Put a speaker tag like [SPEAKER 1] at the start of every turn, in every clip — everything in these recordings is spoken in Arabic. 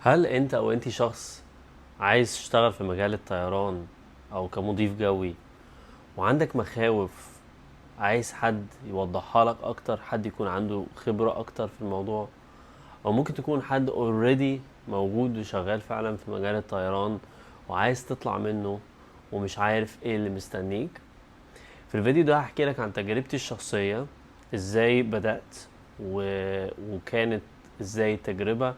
[SPEAKER 1] هل انت او انتي شخص عايز تشتغل في مجال الطيران او كمضيف جوي وعندك مخاوف، عايز حد يوضحها لك اكتر، حد يكون عنده خبرة اكتر في الموضوع، او ممكن تكون حد اوريدي موجود وشغال فعلا في مجال الطيران وعايز تطلع منه ومش عارف ايه اللي مستنيك؟ في الفيديو ده هحكي لك عن تجربتي الشخصية، ازاي بدأت وكانت ازاي التجربة،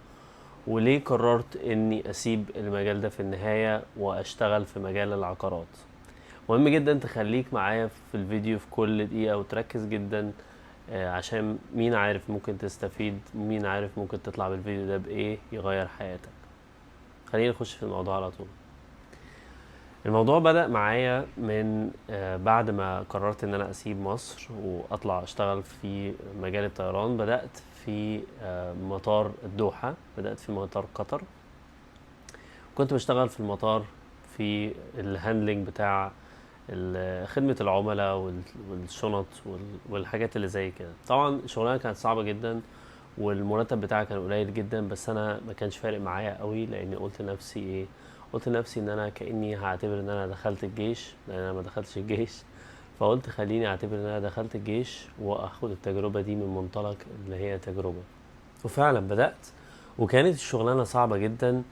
[SPEAKER 1] وليه قررت اني اسيب المجال ده في النهاية واشتغل في مجال العقارات. مهم جدا تخليك معايا في الفيديو في كل دقيقة وتركز جدا، عشان مين عارف ممكن تستفيد، مين عارف ممكن تطلع بالفيديو ده بايه يغير حياتك. خلينا نخش في الموضوع على طول. الموضوع بدأ معايا من بعد ما قررت ان انا اسيب مصر واطلع اشتغل في مجال الطيران. بدأت في مطار الدوحة، بدأت في مطار قطر. كنت بشتغل في المطار في الهاندلنج بتاع خدمة العملاء والشنط والحاجات اللي زي كده. طبعا الشغلانة كانت صعبة جدا والمرتب بتاعها كان قليل جدا، بس انا ما كانش فارق معايا قوي، لاني قلت لنفسي ان انا كاني هعتبر ان انا دخلت الجيش، لان انا ما دخلتش الجيش. فقلت خليني اعتبر ان انا دخلت الجيش واخد التجربة دي من منطلق اللي هي تجربة. وفعلا بدأت، وكانت الشغلانة صعبة جدا،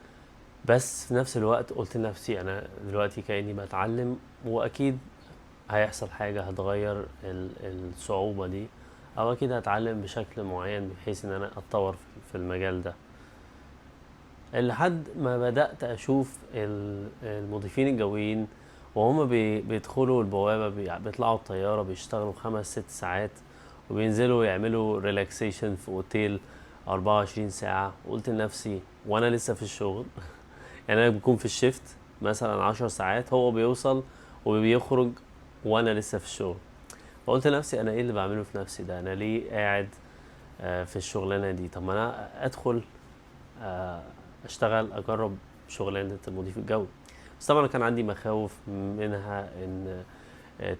[SPEAKER 1] بس في نفس الوقت قلت لنفسي انا دلوقتي كأني بتعلم، واكيد هيحصل حاجة هتغير الصعوبة دي، او اكيد هتعلم بشكل معين بحيث ان انا اتطور في المجال ده. لحد ما بدأت اشوف المضيفين الجويين وهم بيدخلوا البوابة، بيطلعوا الطيارة، بيشتغلوا 5 6 ساعات وبينزلوا يعملوا ريلاكسيشن في اوتيل 24 ساعة. وقلت لنفسي وانا لسه في الشغل يعني انا بكون في الشيفت مثلا 10 ساعات، هو بيوصل وبيخرج وانا لسه في الشغل. فقلت لنفسي انا ايه اللي بعمله في نفسي ده؟ انا ليه قاعد في الشغلانه دي؟ طب ما انا ادخل اشتغل، اجرب شغلانه المضيف الجوي. بس طبعا كان عندي مخاوف منها، ان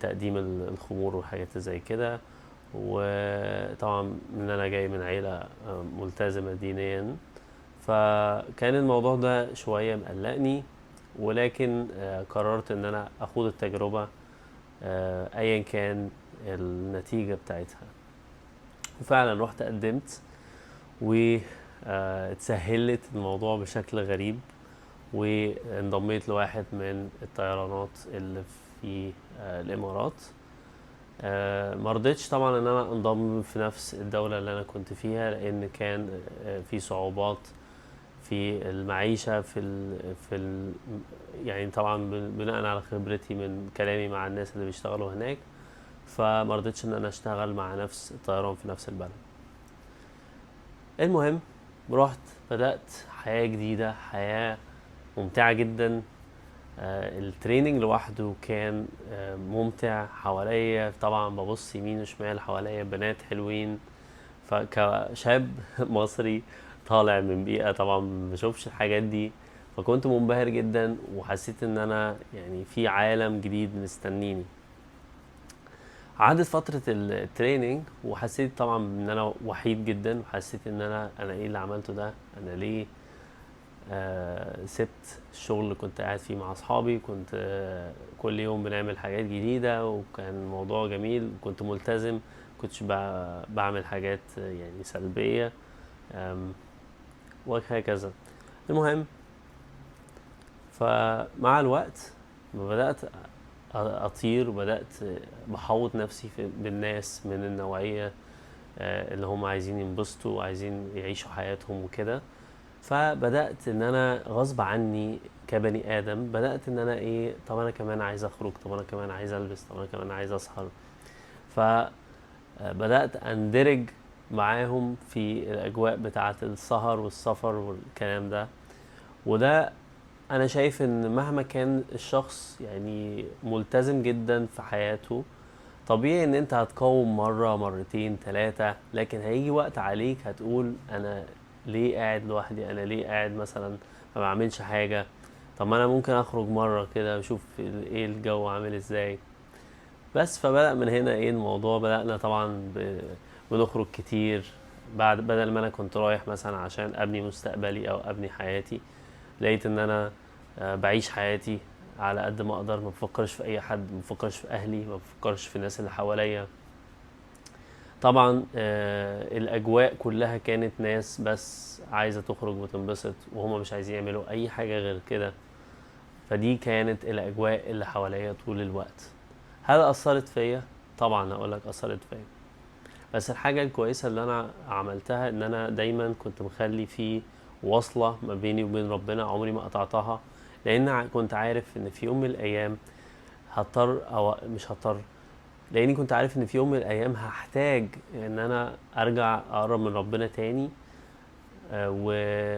[SPEAKER 1] تقديم الخمور والحاجات زي كده، وطبعا ان انا جاي من عيله ملتزمه دينيا، فكان الموضوع ده شويه مقلقني. ولكن قررت ان انا اخوض التجربه ايا كان النتيجه بتاعتها. وفعلا رحت قدمت واتسهلت الموضوع بشكل غريب، وانضميت لواحد من الطيرانات اللي في الامارات. مرضتش طبعا ان انا انضم في نفس الدولة اللي انا كنت فيها، لان كان في صعوبات في المعيشة يعني طبعا بناء على خبرتي من كلامي مع الناس اللي بيشتغلوا هناك، فمرضتش ان انا اشتغل مع نفس الطيران في نفس البلد. المهم رحت بدأت حياة جديدة، حياة ممتعة جدا. التريننج لوحده كان ممتع. حواليا طبعا ببص يمين وشمال، حواليا بنات حلوين، فكشاب مصري طالع من بيئة طبعا ما بشوفش الحاجات دي، فكنت منبهر جدا وحسيت ان انا يعني في عالم جديد مستنيني. عدت فترة التريننج وحسيت طبعا ان انا وحيد جدا، وحسيت ان انا ايه اللي عملته ده؟ انا ليه سبت الشغل اللي كنت قاعد فيه مع اصحابي؟ كنت كل يوم بنعمل حاجات جديدة وكان الموضوع جميل، كنت ملتزم، كنتش بعمل حاجات يعني سلبية وهكذا. المهم فمع الوقت ما بدأت أطير، وبدأت بحوط نفسي بالناس من النوعية اللي هم عايزين ينبسطوا وعايزين يعيشوا حياتهم وكده. فبدأت ان انا غصب عني كبني ادم بدأت ان انا ايه، طب انا كمان عايز اخرج، طب انا كمان عايز البس، طب انا كمان عايز اسهر. فبدأت اندرج معاهم في الاجواء بتاعة السهر والسفر والكلام ده. وده انا شايف ان مهما كان الشخص يعني ملتزم جدا في حياته، طبيعي ان انت هتقاوم مرة مرتين ثلاثة، لكن هيجي وقت عليك هتقول انا ليه قاعد لوحدي؟ انا ليه قاعد مثلا ما بعملش حاجة؟ طب ما انا ممكن اخرج مرة كده اشوف ايه الجو عامل ازاي. بس فبدأ من هنا ايه الموضوع، بدأنا طبعا بنخرج كتير، بدل ما انا كنت رايح مثلا عشان ابني مستقبلي او ابني حياتي، لقيت ان انا بعيش حياتي على قد ما اقدر، ما بفكرش في اي حد، ما بفكرش في اهلي، ما بفكرش في الناس اللي حواليا. طبعا الاجواء كلها كانت ناس بس عايزة تخرج وتنبسط، وهما مش عايزين يعملوا اي حاجة غير كده. فدي كانت الاجواء اللي حواليا طول الوقت. هل اثرت فيا؟ طبعا اقول لك اثرت فيا. بس الحاجة الكويسة اللي انا عملتها ان انا دايما كنت مخلي في وصلة ما بيني وبين ربنا، عمري ما قطعتها. لان كنت عارف ان في يوم من الايام هضطر، او مش هضطر، لاني كنت عارف ان في يوم من الايام هحتاج ان انا ارجع اقرب من ربنا تاني.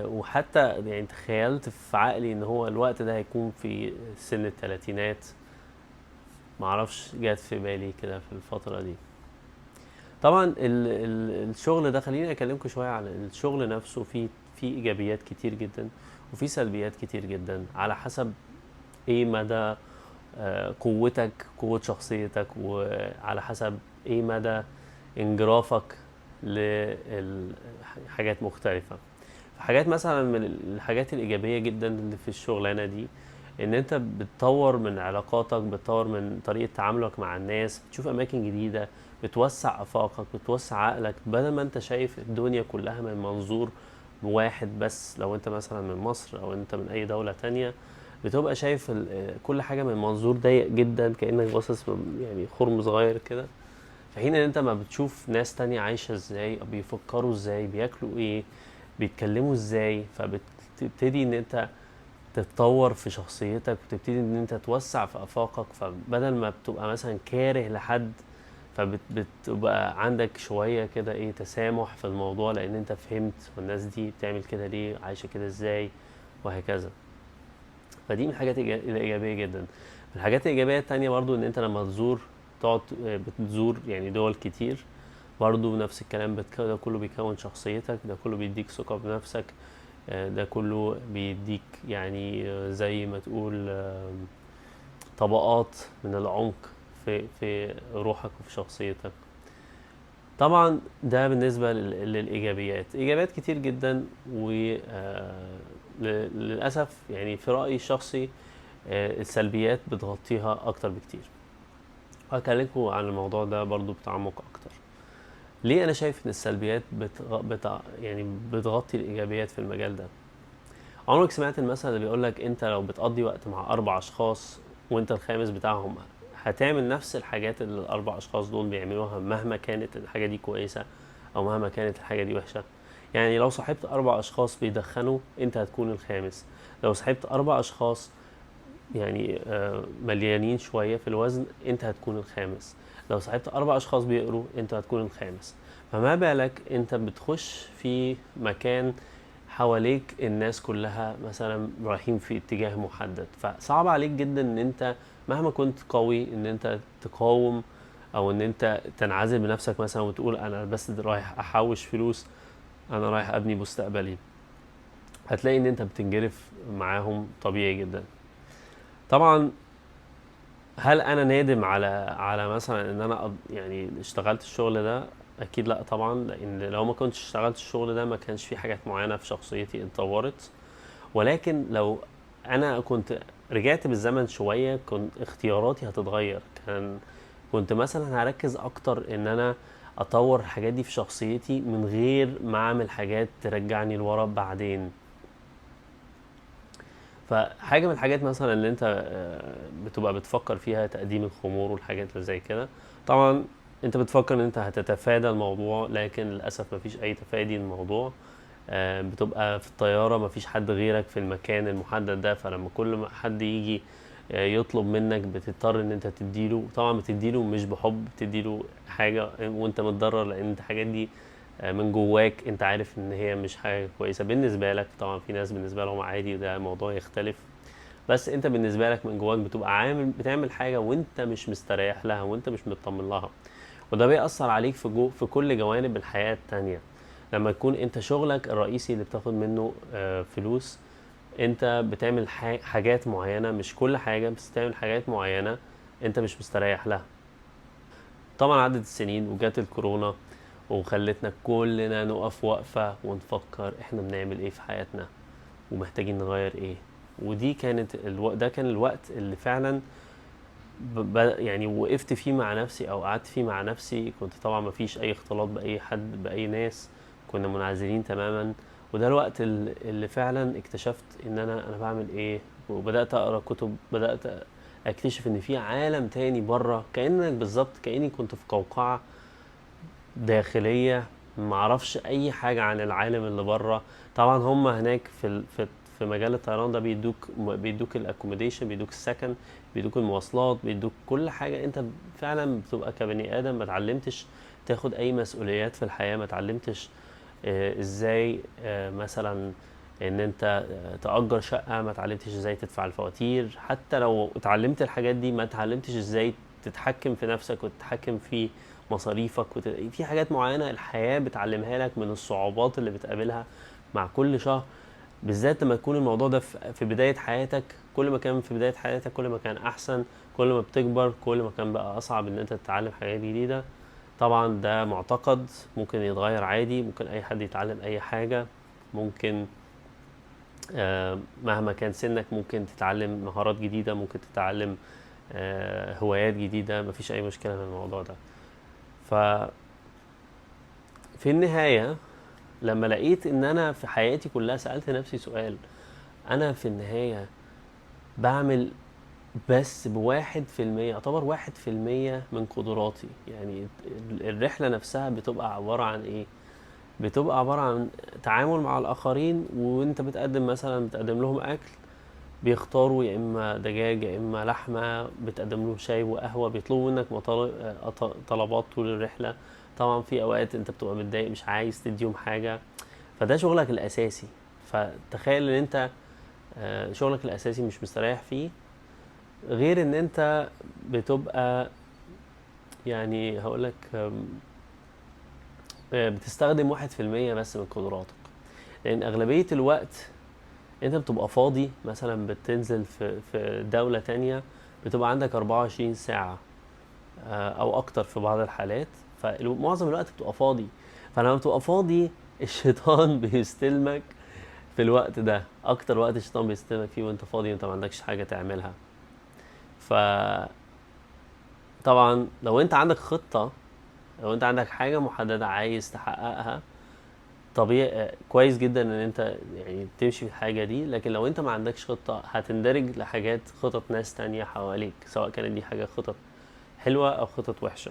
[SPEAKER 1] وحتى يعني تخيلت في عقلي ان هو الوقت ده هيكون في سن الثلاثينات. معرفش جات في بالي كده في الفترة دي. طبعا الشغل ده، خليني اكلمكم شوية عن الشغل نفسه. في ايجابيات كتير جدا وفي سلبيات كتير جدا، على حسب ايه مدى قوتك، قوة شخصيتك، وعلى حسب ايه مدى انجرافك لحاجات مختلفة. حاجات مثلا من الحاجات الإيجابية جدا اللي في الشغلانة دي، ان انت بتطور من علاقاتك، بتطور من طريقة تعاملك مع الناس، بتشوف اماكن جديدة، بتوسع افاقك، بتوسع عقلك، بدل ما انت شايف الدنيا كلها من منظور واحد بس. لو انت مثلا من مصر او انت من اي دولة تانية، بتبقى شايف كل حاجة من منظور ضيق جدا، كأنك باصص يعني خرم صغير كده. في حين ان انت ما بتشوف ناس تانية عايشة ازاي، او بيفكروا ازاي، بياكلوا ايه، بيتكلموا ازاي، فبتبتدي ان انت تتطور في شخصيتك، وتبتدي ان انت توسع في افاقك. فبدل ما بتبقى مثلا كاره لحد، فبتبقى عندك شوية كده ايه تسامح في الموضوع، لان انت فهمت والناس دي بتعمل كده ليه، عايشة كده ازاي، وهكذا. فدي من الحاجات الإيجابية جدا. من الحاجات الإيجابية التانية برضو إن أنت لما تزور، تقعد بتزور يعني دول كتير، برضو نفس الكلام. ده كله بيكون شخصيتك، ده كله بيديك ثقة بنفسك، ده كله بيديك يعني زي ما تقول طبقات من العمق في روحك وفي شخصيتك. طبعا ده بالنسبة للإيجابيات. إيجابيات كتير جدا، وللأسف يعني في رأيي الشخصي السلبيات بتغطيها أكتر بكتير. هكلمكم عن الموضوع ده برضو بتعمق أكتر. ليه أنا شايف إن السلبيات يعني بتغطي الإيجابيات في المجال ده؟ عمرك سمعت المثل اللي بيقولك أنت لو بتقضي وقت مع 4 أشخاص وأنت الخامس بتاعهم، هتعمل نفس الحاجات اللي ال4 أشخاص دول بيعملوها، مهما كانت الحاجة دي كويسة أو مهما كانت الحاجة دي وحشة؟ يعني لو صاحبت 4 أشخاص بيدخنوا، أنت هتكون الخامس. لو صاحبت 4 أشخاص يعني مليانين شوية في الوزن، انت هتكون الخامس. لو صاحبت 4 أشخاص بيقروا، انت هتكون الخامس. فما بالك انت بتخش في مكان حواليك الناس كلها مثلا رايحين في اتجاه محدد، فصعب عليك جدا ان انت مهما كنت قوي ان انت تقاوم، او ان انت تنعزل بنفسك مثلا وتقول انا بس رايح احوش فلوس، انا رايح ابني مستقبلي. هتلاقي ان انت بتنجرف معاهم طبيعي جدا. طبعا هل انا نادم على مثلا ان انا يعني اشتغلت الشغل ده؟ اكيد لا طبعا، لان لو ما كنتش اشتغلت الشغل ده ما كانش في حاجات معينة في شخصيتي اتطورت. ولكن لو انا كنت رجعت بالزمن شوية، كنت اختياراتي هتتغير. كنت مثلا هركز اكتر ان انا اطور الحاجات دي في شخصيتي، من غير ما اعمل حاجات ترجعني لورا بعدين. فحاجة من الحاجات مثلا اللي انت بتبقى بتفكر فيها تقديم الخمور والحاجات اللي زي كده. طبعا انت بتفكر ان انت هتتفادى الموضوع، لكن للأسف مفيش اي تفادي للموضوع. بتبقى في الطيارة مفيش حد غيرك في المكان المحدد ده، فلما كل ما حد يجي يطلب منك، بتضطر ان انت تديله. طبعا بتديله مش بحب، بتديله حاجة وانت متضرر، لان الحاجات دي من جواك انت عارف ان هي مش حاجة كويسة بالنسبة لك. طبعا في ناس بالنسبة لهم عادي، ده موضوع يختلف. بس انت بالنسبة لك من جواك بتبقى بتعمل حاجة وانت مش مستريح لها، وانت مش مطمن لها. وده بيأثر عليك في كل جوانب الحياة التانية. لما يكون انت شغلك الرئيسي اللي بتاخد منه فلوس، انت بتعمل حاجات معينة، مش كل حاجة، بس بتعمل حاجات معينة انت مش مستريح لها. طبعا عدت السنين وجات الكورونا، وخلتنا كلنا نقف وقفة ونفكر احنا بنعمل ايه في حياتنا ومحتاجين نغير ايه. ودي كانت ده كان الوقت اللي فعلا يعني وقفت فيه مع نفسي او قعدت فيه مع نفسي. كنت طبعا ما فيش اي اختلاط باي حد باي ناس، كنا منعزلين تماما. وده الوقت اللي فعلا اكتشفت ان انا بعمل ايه، وبدات اقرا كتب، بدات اكتشف ان في عالم تاني بره، كانك بالظبط كاني كنت في قوقعه داخليه، ما اعرفش اي حاجه عن العالم اللي بره. طبعا هم هناك في مجال الطيران ده بيدوك الاكوموديشن، بيدوك السكن، بيدوك المواصلات، بيدوك كل حاجه. انت فعلا بتبقى كبني ادم ما اتعلمتش تاخد اي مسؤوليات في الحياه، ما اتعلمتش ازاي مثلا ان انت تأجر شقة، ما اتعلمتش ازاي تدفع الفواتير. حتى لو اتعلمت الحاجات دي ما اتعلمتش ازاي تتحكم في نفسك وتتحكم في مصاريفك في حاجات معينة الحياة بتعلمها لك من الصعوبات اللي بتقابلها مع كل شهر. بالذات لما يكون الموضوع ده في بداية حياتك، كل ما كان في بداية حياتك كل ما كان أحسن، كل ما بتكبر كل ما كان بقى أصعب إن أنت تتعلم حاجات جديدة. طبعا ده معتقد ممكن يتغير عادي، ممكن أي حد يتعلم أي حاجة، ممكن مهما كان سنك ممكن تتعلم مهارات جديدة، ممكن تتعلم هوايات جديدة، مفيش أي مشكلة في الموضوع ده. ففي النهاية لما لقيت ان انا في حياتي كلها سألت نفسي سؤال، انا في النهاية بعمل بس ب1%، يعتبر 1% من قدراتي. يعني الرحلة نفسها بتبقى عبارة عن ايه؟ بتبقى عبارة عن تعامل مع الآخرين، وانت بتقدم لهم أكل، بيختاروا يا إما دجاج يا إما لحمة، بتقدم لهم شاي وقهوة، بيطلبوا منك طلبات طول الرحلة. طبعا في أوقات انت بتبقى متضايق مش عايز تديهم حاجة، فده شغلك الاساسي. فتخيل ان انت شغلك الاساسي مش مستريح فيه، غير ان انت بتبقى يعني هقولك بتستخدم 1% بس من قدراتك. لان اغلبية الوقت انت بتبقى فاضي، مثلا بتنزل في دولة تانية بتبقى عندك 24 ساعة او اكتر في بعض الحالات، فمعظم الوقت بتبقى فاضي. فلما بتبقى فاضي الشيطان بيستلمك في الوقت ده، اكتر وقت الشيطان بيستلمك فيه وانت فاضي وانت ما عندكش حاجه تعملها. فطبعا لو انت عندك خطه، لو انت عندك حاجه محدده عايز تحققها، طبيعي كويس جدا ان انت يعني تمشي في الحاجه دي. لكن لو انت ما عندكش خطه هتندرج لحاجات خطط ناس تانية حواليك، سواء كانت دي حاجه خطط حلوه او خطط وحشه.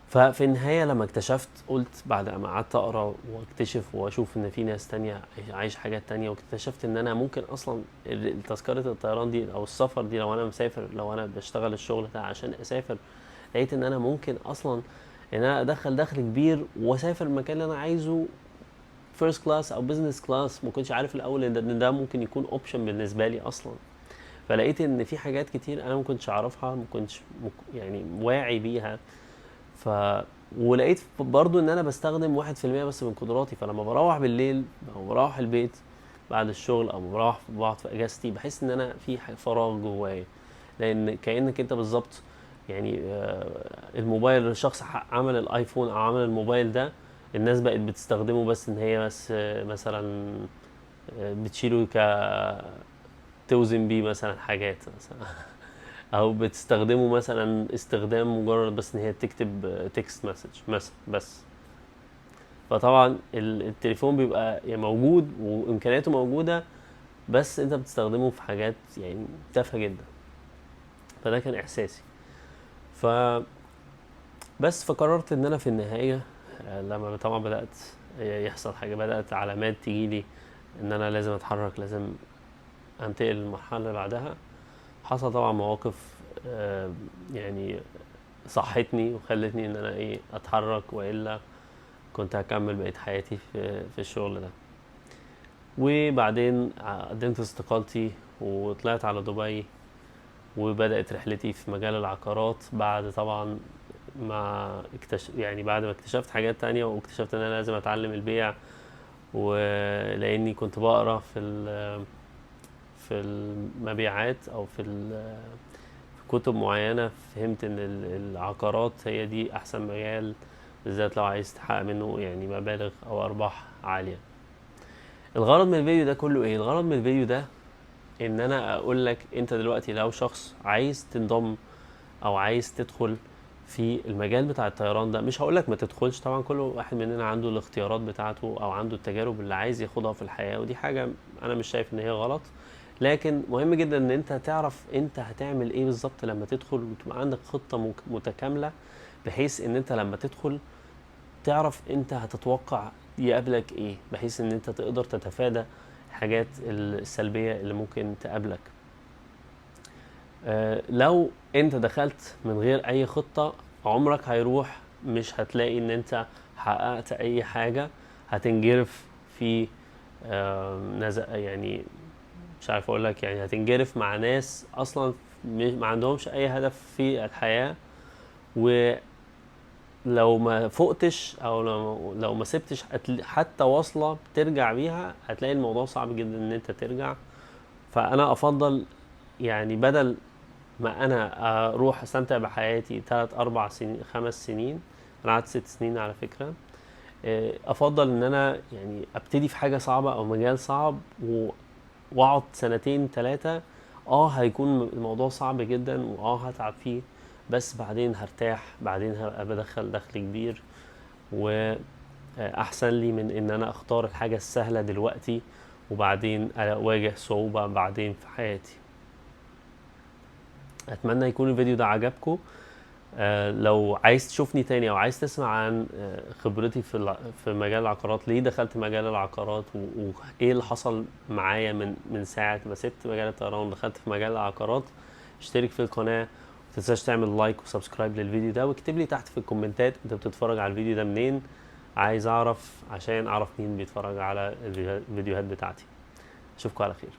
[SPEAKER 1] ففي النهاية لما اكتشفت، قلت بعد ما قعدت اقرا واكتشف واشوف ان في ناس تانية عايش حاجات تانية، واكتشفت ان انا ممكن اصلا تذكرة الطيران دي او السفر دي، لو انا مسافر، لو انا بشتغل الشغل ده عشان اسافر، لقيت ان انا ممكن اصلا ان انا ادخل دخل كبير واسافر المكان اللي انا عايزه فيرست كلاس او بزنس كلاس. ما كنتش عارف الاول ان ده ممكن يكون اوبشن بالنسبة لي اصلا. فلقيت ان في حاجات كتير انا ما كنتش اعرفها، ما كنتش يعني واعي بيها. ف ولقيت برضو ان انا بستخدم 1% بس من قدراتي. فلما بروح بالليل او بروح البيت بعد الشغل او بقعد في اجازتي، بحس ان انا في فراغ جوايا. لان كانك انت بالظبط يعني الموبايل، الشخص عمل الايفون او عمل الموبايل ده، الناس بقت بتستخدمه بس ان هي بس مثلا بتشيله توزن بيه مثلا حاجات مثلا او بتستخدمه مثلا استخدام مجرد بس ان هي تكتب تكست مسج مثلا بس. فطبعا التليفون بيبقى يعني موجود وامكانياته موجوده، بس انت بتستخدمه في حاجات يعني تافهه جدا. فده كان احساسي. ف بس فقررت ان انا في النهايه لما طبعا بدات يحصل حاجه، بدات علامات تجيلي ان انا لازم اتحرك، لازم انتقل للمرحله اللي بعدها. حصل طبعا مواقف يعني صحتني وخلتني ان انا اتحرك، والا كنت هكمل بقية حياتي في الشغل ده. وبعدين قدمت استقالتي وطلعت على دبي، وبدأت رحلتي في مجال العقارات. بعد طبعا ما يعني بعد ما اكتشفت حاجات تانية، واكتشفت ان انا لازم اتعلم البيع، ولاني كنت بقرا في المبيعات او في كتب معينة، فهمت ان العقارات هي دي احسن مجال بالذات لو عايز تحقق منه يعني مبالغ او ارباح عالية. الغرض من الفيديو ده كله ايه؟ الغرض من الفيديو ده ان انا اقول لك انت دلوقتي لو شخص عايز تنضم او عايز تدخل في المجال بتاع الطيران ده، مش هقول لك ما تدخلش، طبعا كل واحد مننا عنده الاختيارات بتاعته او عنده التجارب اللي عايز ياخدها في الحياة، ودي حاجة انا مش شايف ان هي غلط، لكن مهم جدا ان انت تعرف انت هتعمل ايه بالظبط لما تدخل، وتبقى عندك خطة متكاملة، بحيث ان انت لما تدخل تعرف انت هتتوقع يقابلك ايه، بحيث ان انت تقدر تتفادى الحاجات السلبية اللي ممكن تقابلك. لو انت دخلت من غير اي خطة، عمرك هيروح مش هتلاقي ان انت حققت اي حاجة، هتنجرف في يعني مش عارف اقول لك، يعني هتنجرف مع ناس اصلا ما عندهمش اي هدف في الحياة، ولو ما فقتش او لو ما سبتش حتى وصلة ترجع بيها، هتلاقي الموضوع صعب جدا ان انت ترجع. فانا افضل يعني بدل ما انا اروح استمتع بحياتي 3 4 سنين 5 سنين، انا قعدت 6 سنين على فكرة، افضل ان انا يعني ابتدي في حاجة صعبة او مجال صعب واقعد 2 3 سنين. هيكون الموضوع صعب جدا هتعب فيه، بس بعدين هرتاح، بعدين هبقى بدخل دخل كبير، واحسن لي من ان انا اختار الحاجة السهلة دلوقتي وبعدين اواجه صعوبة بعدين في حياتي. اتمنى يكون الفيديو ده عجبكم. لو عايز تشوفني تاني او عايز تسمع عن خبرتي في مجال العقارات، ليه دخلت مجال العقارات وايه اللي حصل معايا من ساعة ما سبت مجال الطيران ودخلت في مجال العقارات، اشترك في القناة، متنساش تعمل لايك وسبسكرايب للفيديو ده، واكتب لي تحت في الكومنتات انت بتتفرج على الفيديو ده منين، عايز اعرف عشان اعرف مين بيتفرج على الفيديوهات بتاعتي. اشوفكم على خير.